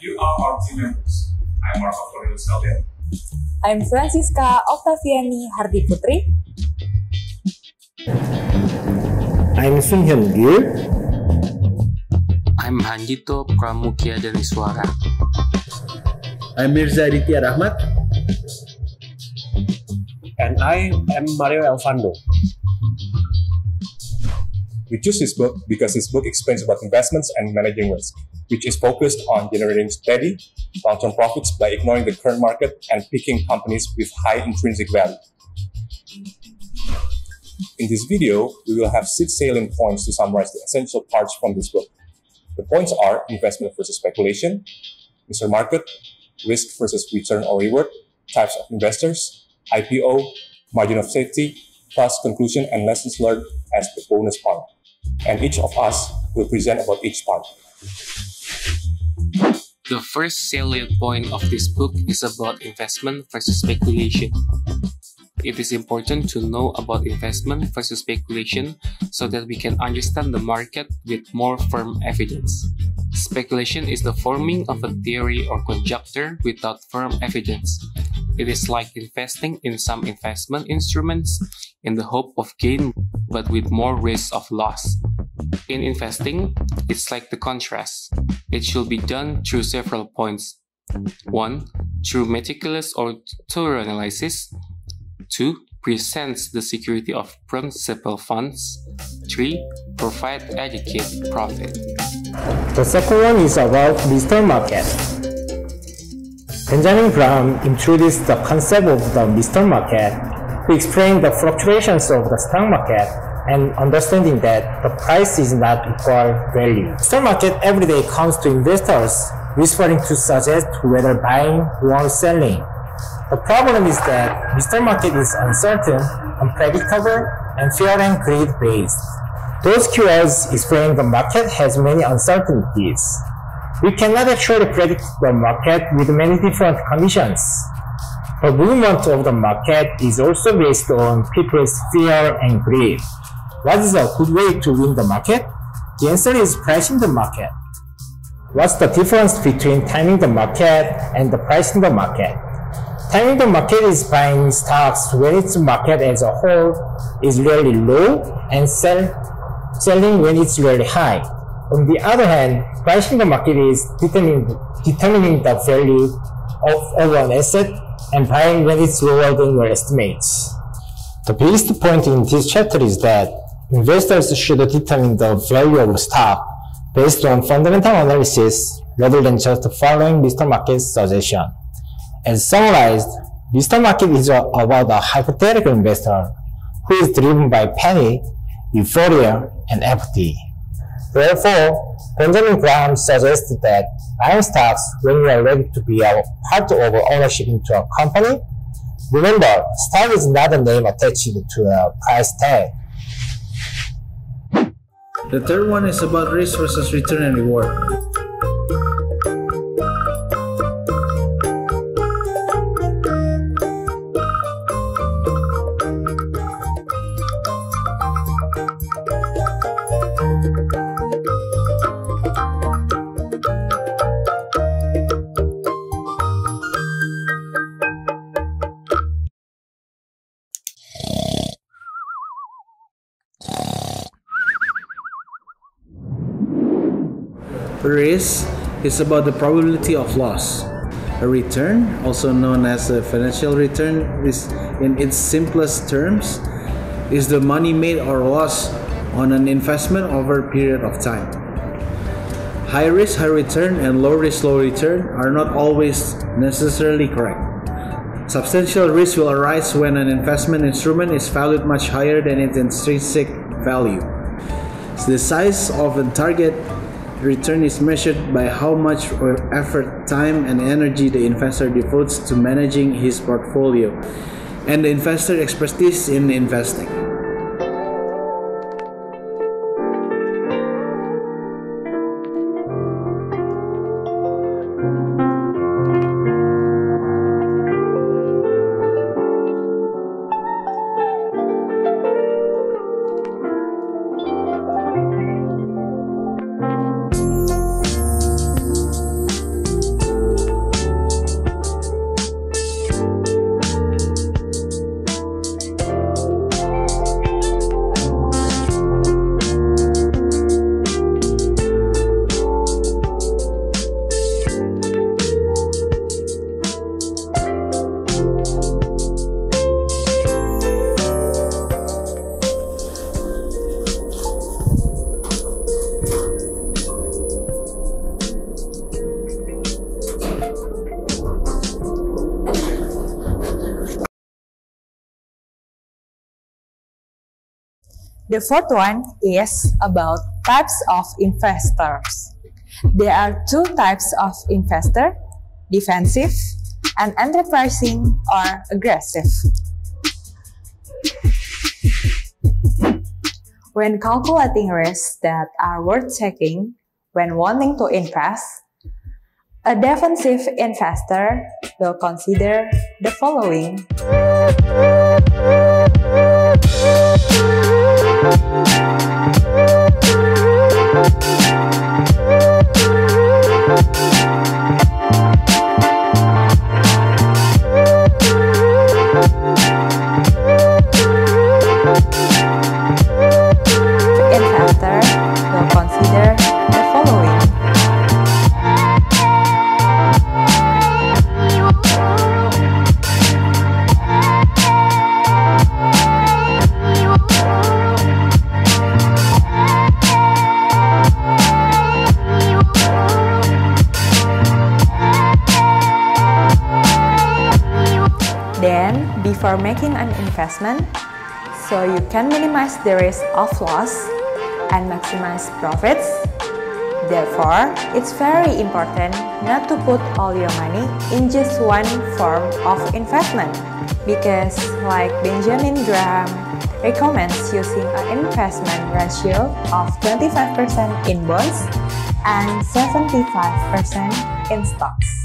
You are our team members. I'm Markov, Cornelius. I'm Fransisca, Octaviani, Hardiputri. I'm Sunhyeon Ryu. I'm Handito, Pramukya, Daniswara. I'm Mirza, Aditya, Rachmat. And I am Elfando. We choose this book because this book explains about investments and managing risk, which is focused on generating steady, long-term profits by ignoring the current market and picking companies with high intrinsic value. In this video, we will have 6 salient points to summarize the essential parts from this book. The points are investment versus speculation, Mr. Market, risk versus return or reward, types of investors, IPO, margin of safety, plus conclusion and lessons learned as the bonus part. And each of us will present about each part. The first salient point of this book is about investment versus speculation. It is important to know about investment versus speculation so that we can understand the market with more firm evidence. Speculation is the forming of a theory or conjecture without firm evidence. It is like investing in some investment instruments in the hope of gain but with more risk of loss. In investing, it's like the contrast. It should be done through several points. 1. Through meticulous or thorough analysis. 2. Presents the security of principal funds. 3. Provide educate profit. The second one is about Mr. Market. Benjamin Graham introduced the concept of the Mr. Market to explain the fluctuations of the stock market and understanding that the price is not equal value. Stock market every day comes to investors whispering to suggest whether buying or selling. The problem is that Mr. Market is uncertain, unpredictable, and fear and greed based. Those keywords explain the market has many uncertainties. We cannot actually predict the market with many different conditions. The movement of the market is also based on people's fear and greed. What is a good way to win the market? The answer is pricing the market. What's the difference between timing the market and the pricing the market? Timing the market is buying stocks when its market as a whole is really low and selling when it's really high. On the other hand, pricing the market is determining the value of an asset and buying when it's lower than your estimates. The biggest point in this chapter is that investors should determine the value of a stock based on fundamental analysis rather than just following Mr. Market's suggestion. As summarized, Mr. Market is about a hypothetical investor who is driven by panic, euphoria, and apathy. Therefore, Benjamin Graham suggested that buying stocks when you are ready to be a part of ownership into a company. Remember, stock is not a name attached to a price tag. The third one is about risk versus return and reward. Risk is about the probability of loss. A return, also known as a financial return, is in its simplest terms, is the money made or lost on an investment over a period of time. High risk, high return, and low risk, low return are not always necessarily correct. Substantial risk will arise when an investment instrument is valued much higher than its intrinsic value. The size of a target return is measured by how much effort, time, and energy the investor devotes to managing his portfolio and the investor's expertise in investing. The fourth one is about types of investors. There are two types of investor, defensive and enterprising or aggressive. When calculating risks that are worth taking when wanting to invest, a defensive investor will consider the following. Then, before making an investment, so you can minimize the risk of loss and maximize profits. Therefore, it's very important not to put all your money in just one form of investment, because like Benjamin Graham recommends using an investment ratio of 25% in bonds and 75% in stocks.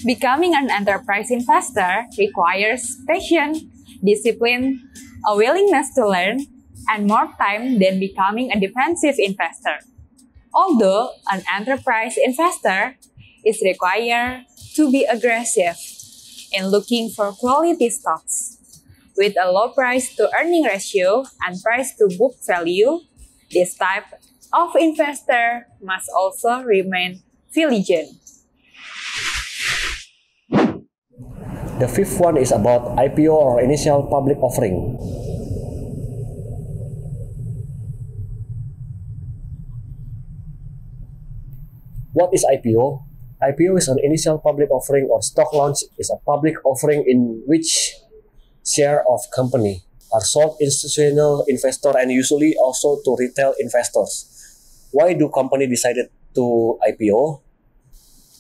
Becoming an enterprise investor requires patience, discipline, a willingness to learn, and more time than becoming a defensive investor. Although an enterprise investor is required to be aggressive in looking for quality stocks. With a low price to earning ratio and price to book value, this type of investor must also remain vigilant. The fifth one is about IPO or initial public offering. What is IPO? IPO is an initial public offering or stock launch is a public offering in which share of company are sold institutional investor and usually also to retail investors. Why do company decided to IPO?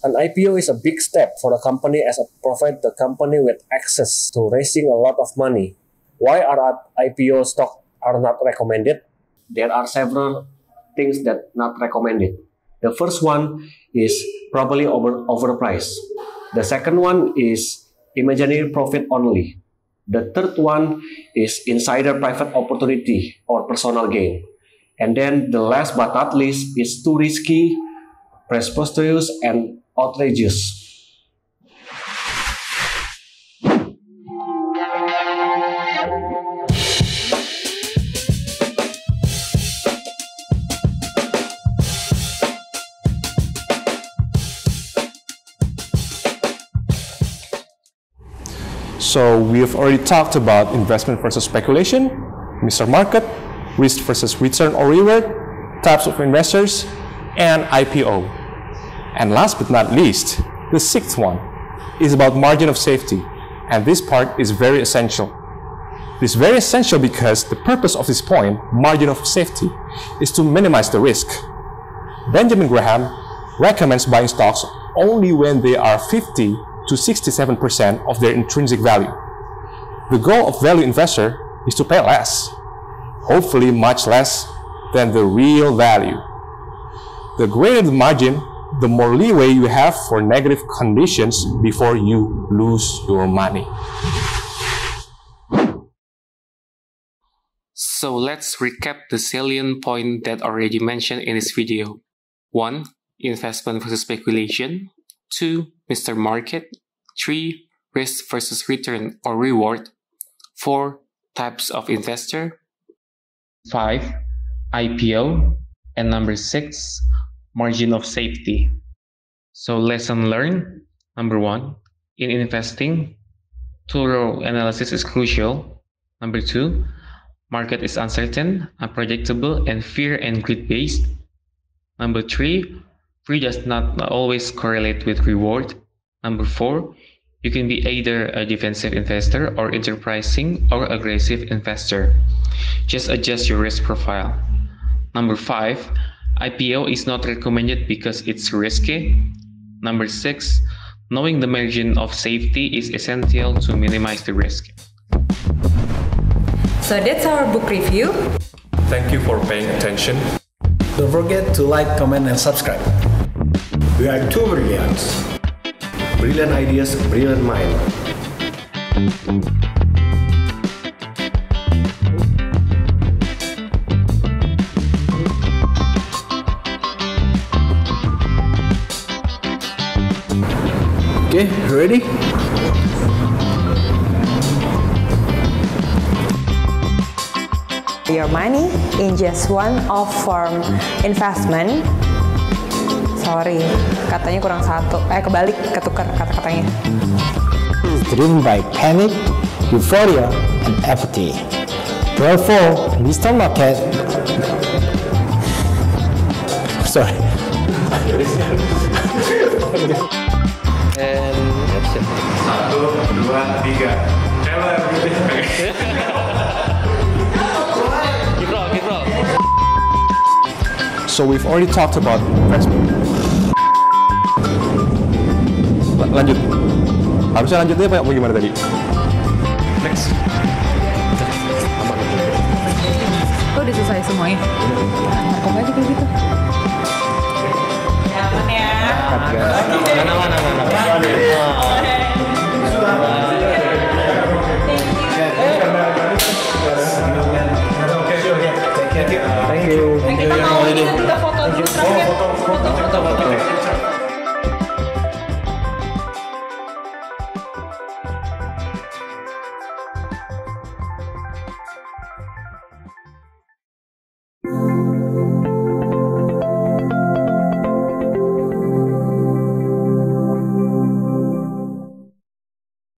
An IPO is a big step for a company as it provides the company with access to raising a lot of money. Why are IPO stock are not recommended? There are several things that not recommended. The first one is probably overpriced. The second one is imaginary profit only. The third one is insider private opportunity or personal gain. And then the last but not least is too risky, preposterous, and outrageous. So we have already talked about investment versus speculation, Mr. Market, risk versus return or reward, types of investors, and IPO. And last but not least, the sixth one is about margin of safety. And this part is very essential. It is very essential because the purpose of this point, margin of safety, is to minimize the risk. Benjamin Graham recommends buying stocks only when they are 50 to 67% of their intrinsic value. The goal of value investor is to pay less, hopefully much less than the real value. The greater the margin, the more leeway you have for negative conditions before you lose your money. So let's recap the salient point that already mentioned in this video. 1. Investment versus speculation. 2. Mr. Market. 3. Risk versus return or reward. 4. Types of investor. 5. IPO, and number 6. Margin of safety. So lesson learned. Number 1. In investing, thorough analysis is crucial. Number 2. Market is uncertain, unpredictable, and fear and greed based. Number 3. Free does not always correlate with reward. Number 4. You can be either a defensive investor or enterprising or aggressive investor. Just adjust your risk profile. Number 5. IPO is not recommended because it's risky. Number 6. Knowing the margin of safety is essential to minimize the risk. So that's our book review. Thank you for paying attention. Don't forget to like, comment, and subscribe. We are two brilliants. Brilliant ideas, brilliant mind. Okay, ready? Your money in just one-off form investment. Sorry, katanya kurang satu. Kebalik, ketukar kata-katanya. Driven by panic, euphoria, and apathy. Therefore, in this stock market, sorry. And action. 1, 2, 3. Hello everybody. So we've already talked about investment. Lanjut. Harusnya lanjutnya apa? Mau gimana tadi? Next. Udah selesai semuanya.